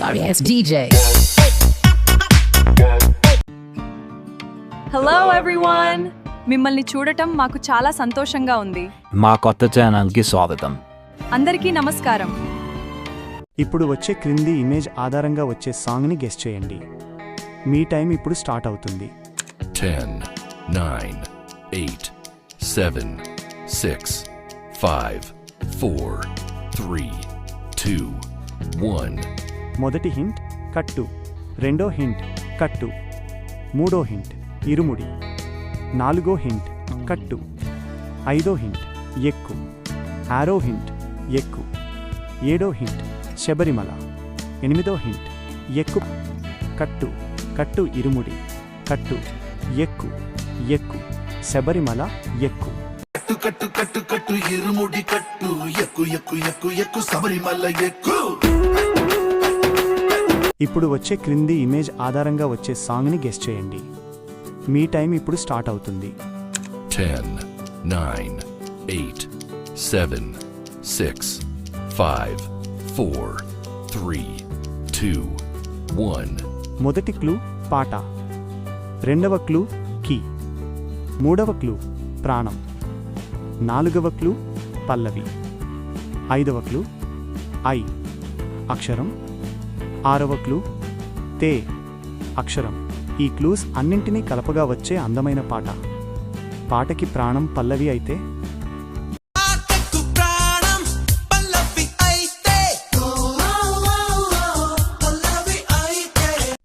sorry ass DJ. Hello everyone, మిమ్మల్ని చూడటం మాకు చాలా సంతోషంగా ఉంది. మా కొత్త ఛానల్కి స్వాగతం. అందరికీ నమస్కారం. ఇప్పుడు వచ్చే క్రింది ఇమేజ్ ఆధారంగా వచ్చే సాంగ్ని గెస్ చేయండి. మీ టైం ఇప్పుడు స్టార్ట్ అవుతుంది. 10, 9, 8, 7, 6, 5, 4, 3, 2, 1. మొదటి హింట్ కట్టు, రెండో హింట్ కట్టు, మూడో హింట్ ఇరుముడి, నాలుగో హింట్ కట్టు, ఐదో హింట్ ఎక్కు, ఆరో హింట్ ఎక్కు, ఏడో హింట్ శబరిమల, ఎనిమిదో హింట్ ఎక్కు, కట్టు, కట్టు ఇరుముడి, కట్టు, ఎక్కు, ఎక్కు, శబరిమల, ఎక్కు. కట్టు కట్టు కట్టు కట్టు ఇరుముడి కట్టు, ఎక్కు ఎక్కు ఎక్కు ఎక్కు శబరిమల ఎక్కు. ఇప్పుడు వచ్చే క్రింది ఇమేజ్ ఆధారంగా వచ్చే సాంగ్ని గెస్ చేయండి. మీ టైం ఇప్పుడు స్టార్ట్ అవుతుంది. 10, 9, 8, 7, 6, 5, 4, 3, 2, 1. మొదటి క్లూ పాట, రెండవ క్లూ కీ, మూడవ క్లూ ప్రాణం, నాలుగవ క్లూ పల్లవి, ఐదవ క్లూ ఐ అక్షరం, ఆరవ క్లూ తే అక్షరం. ఈ క్లూస్ అన్నింటినీ కలపగా వచ్చే అందమైన పాట. పాటకి ప్రాణం పల్లవి అయితే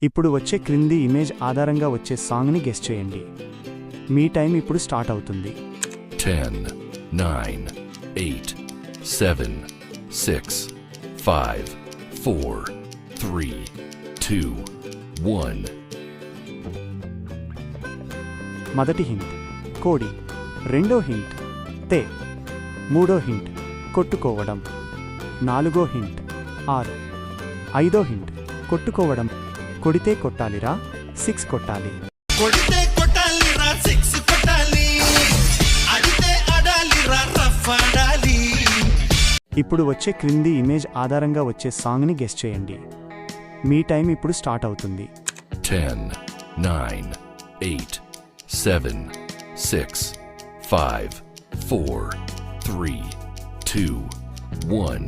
ఇప్పుడు వచ్చే క్రింది ఇమేజ్ ఆధారంగా వచ్చే సాంగ్ని గెస్ చేయండి. మీ టైం ఇప్పుడు స్టార్ట్ అవుతుంది. 10, 9, 8, 7, 6, 5, 4, 3, 2, 1. మొదటి హింట్ కోడి, రెండో హింట్ తే, మూడో హింట్ కొట్టుకోవడం, నాలుగో హింట్ ఆరు, ఐదో హింట్ కొట్టుకోవడం, కొడితే కొట్టాలిరా 6 కొట్టాలి, కొడితే కొట్టాలిరా 6 కొట్టాలి, అడితే ఆడాలిరా రఫ్ ఆడాలి. ఇప్పుడు వచ్చే క్రింది ఇమేజ్ ఆధారంగా వచ్చే సాంగ్ని గెస్ చేయండి. మీ టైం ఇప్పుడు స్టార్ట్ అవుతుంది. 10, 9, 8, 7, 6, 5, 4, 3, 2, 1.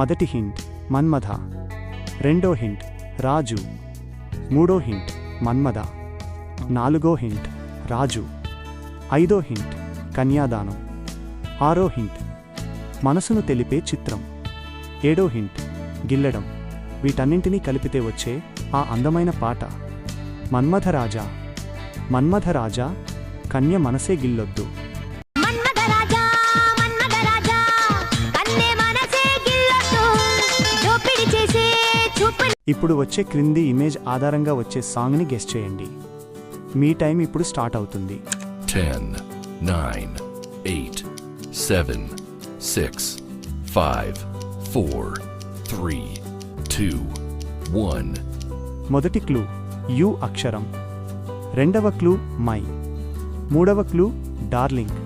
మొదటి హింట్ మన్మథ, రెండో హింట్ రాజు, మూడో హింట్ మన్మథ, నాలుగో హింట్ రాజు, ఐదో హింట్ కన్యాదానం, ఆరో హింట్ మనసును తెలిపే చిత్రం, ఏడో హింట్ గిల్లడం. వీటన్నింటినీ కలిపితే వచ్చే ఆ అందమైన పాట మన్మథరాజా. మన్మథరాజా కన్య మనసే గిల్లొద్దు. ఇప్పుడు వచ్చే క్రింది ఇమేజ్ ఆధారంగా వచ్చే సాంగ్ని గెస్ చేయండి. మీ టైం ఇప్పుడు స్టార్ట్ అవుతుంది. 10, 9, 8, 7, 6, 5, 4, 3, 2, 1. మొదటి క్లూ యు అక్షరం, రెండవ క్లూ మై, మూడవ క్లూ డార్లింగ్,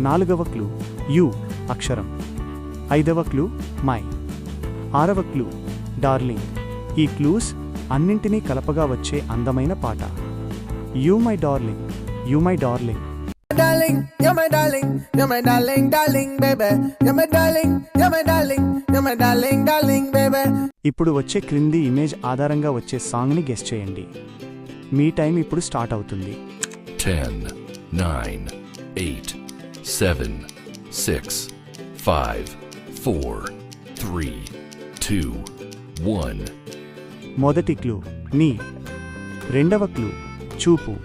నాలుగవ క్లూ యు అక్షరం, ఐదవ క్లూ మై, ఆరవ క్లూ డార్లింగ్. ఈ క్లూస్ అన్నింటినీ కలపగా వచ్చే అందమైన పాట you my darling, you my darling. Darling, you're my darling, you're my darling, darling, baby. You're my darling, you're my darling, you're my darling, darling, baby. ఇప్పుడు వచ్చే క్రింది ఇమేజ్ ఆధారంగా వచ్చే సాంగ్ని గెస్ చేయండి. మీ టైం ఇప్పుడు స్టార్ట్ అవుతుంది. 10, 9, 8, 7, 6, 5, 4, 3, 2, 1. మొదటి క్లూ నీ, రెండవ క్లూ చూపు,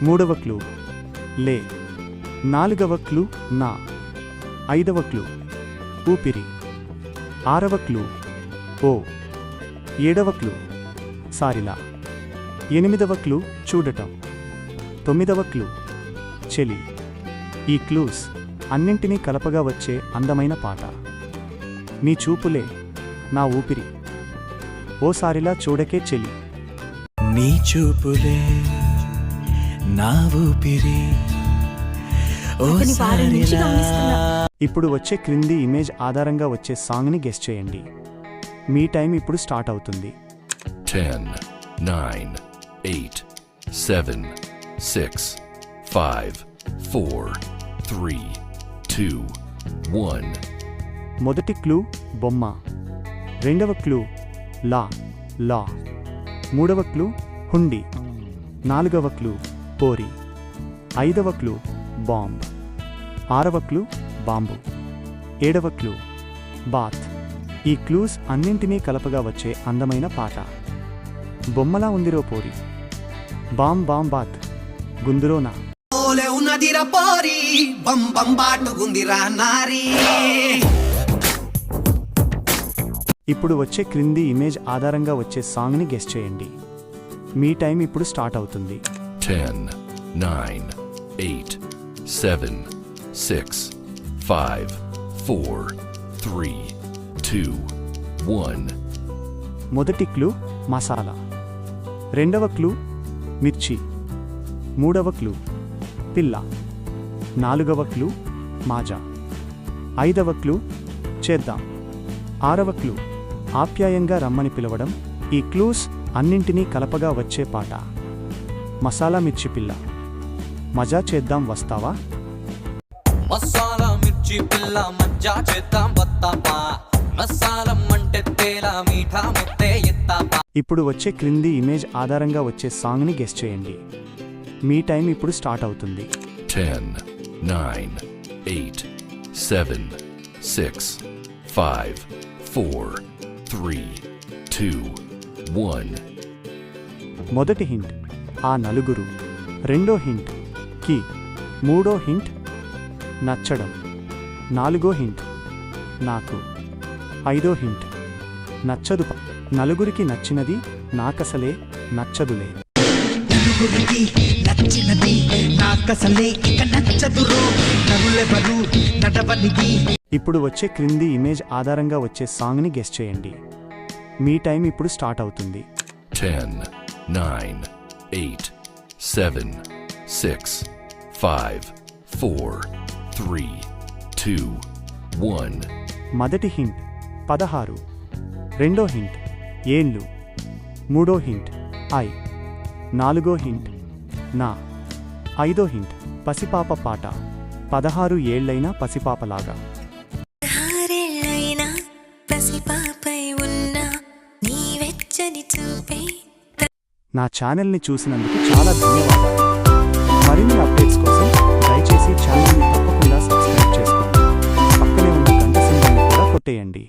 మూడవ క్లూ లే, నాలుగవ క్లూ నా, ఐదవ క్లూ ఊపిరి, ఆరవ క్లూ ఓ, ఏడవ క్లూ సారిలా, ఎనిమిదవ క్లూ చూడటం, తొమ్మిదవ క్లూ చెలి. ఈ క్లూస్ అన్నింటినీ కలపగా వచ్చే అందమైన పాట నీ చూపులే నా ఊపిరి, ఓసారిలా చూడకే చెలి. నీ చూపులే నా ఊపిరి. ఇప్పుడు వచ్చే క్రింది ఇమేజ్ ఆధారంగా వచ్చే సాంగ్ని గెస్ చేయండి. మీ టైం ఇప్పుడు స్టార్ట్ అవుతుంది. 10, 9, 8, 7, 6, 5, 4, 3, 2, 1. మొదటి క్లూ బొమ్మ, రెండవ క్లూ లా లా, మూడవ క్లూ హుండీ, నాలుగవ క్లూ పోరి, ఐదవ క్లూ బాంబ్, ఆరవ క్లూ బాంబు, ఏడవ క్లూ బాత్. ఈ క్లూస్ అన్నింటినీ కలపగా వచ్చే అందమైన పాట. బొమ్మలా ఉందిరో పోరి, బామ్ బామ్ బాత్, గుందురోనా. ఓలే ఉన్నదిరా పోరి బం బం బాటుగుందిరా నారి. ఇప్పుడు వచ్చే క్రింది ఇమేజ్ ఆధారంగా వచ్చే సాంగ్ని గెస్ చేయండి. మీ టైం ఇప్పుడు స్టార్ట్ అవుతుంది. 10, 9, 8, 7, 6, 5, 4, 3, 2, 1. మొదటి క్లూ మసాలా, రెండవ క్లూ మిర్చి, మూడవ క్లూ పిల్ల, నాలుగవ క్లూ మాజా, ఐదవ క్లూ చేద్దాం, ఆరవ క్లూ ఆప్యాయంగా రమ్మని పిలవడం. ఈ క్లూస్ అన్నింటినీ కలపగా వచ్చే పాట. మసాలా మిర్చి పిల్ల, మజా చేద్దాం వస్తావా. మసాలా మిర్చి పిల్ల మజ్జా చేద్దాం వస్తావా, మసాలం అంటే తేలా మీఠా ముత్తే ఎత్తావా. ఇప్పుడు వచ్చే క్రింది ఇమేజ్ ఆధారంగా వచ్చే సాంగ్ని గెస్ చేయండి. మీ టైం ఇప్పుడు స్టార్ట్ అవుతుంది. 10, 9, 8, 7, 6, 5, 4, 3, 2, 1. మొదటి హింట్ ఆ నలుగురు, రెండో హింట్ కి, మూడో హింట్ నచ్చడం, నాలుగో హింట్ నాకు, ఐదో హింట్ నచ్చదు. నలుగురికి నచ్చినది నాకసలే నచ్చదులే. నలుగురికి నచ్చినది నాకసలే ఇక నచ్చదురు, నరులెవరు నడవనిది. ఇప్పుడు వచ్చే క్రింది ఇమేజ్ ఆధారంగా వచ్చే సాంగ్ని గెస్ చేయండి. మీ టైం ఇప్పుడు స్టార్ట్ అవుతుంది. 10, 9, 8, 7, 6, 5, 4, 3, 2, 1. మొదటి హింట్ 16, రెండో హింట్ ఏళ్ళు, మూడో హింట్ ఐ, నాలుగో హింట్ నా, ఐదో హింట్ పసిపాప పాట. 16 ఏళ్లైనా పసిపాపలాగా. ఆరేళ్ళైనా పసిపాపై ఉన్నా నీ వెచ్చని చూపే. నా ఛానల్ని చూసినందుకు చాలా ధన్యవాదాలు. మరిన్ని అప్డేట్స్ కోసం దయచేసి ఛానల్ని తప్పకుండా సబ్స్క్రైబ్ చేసుకోండి. పక్కనే ఉన్న గంట సింబల్ని కూడా కొట్టేయండి.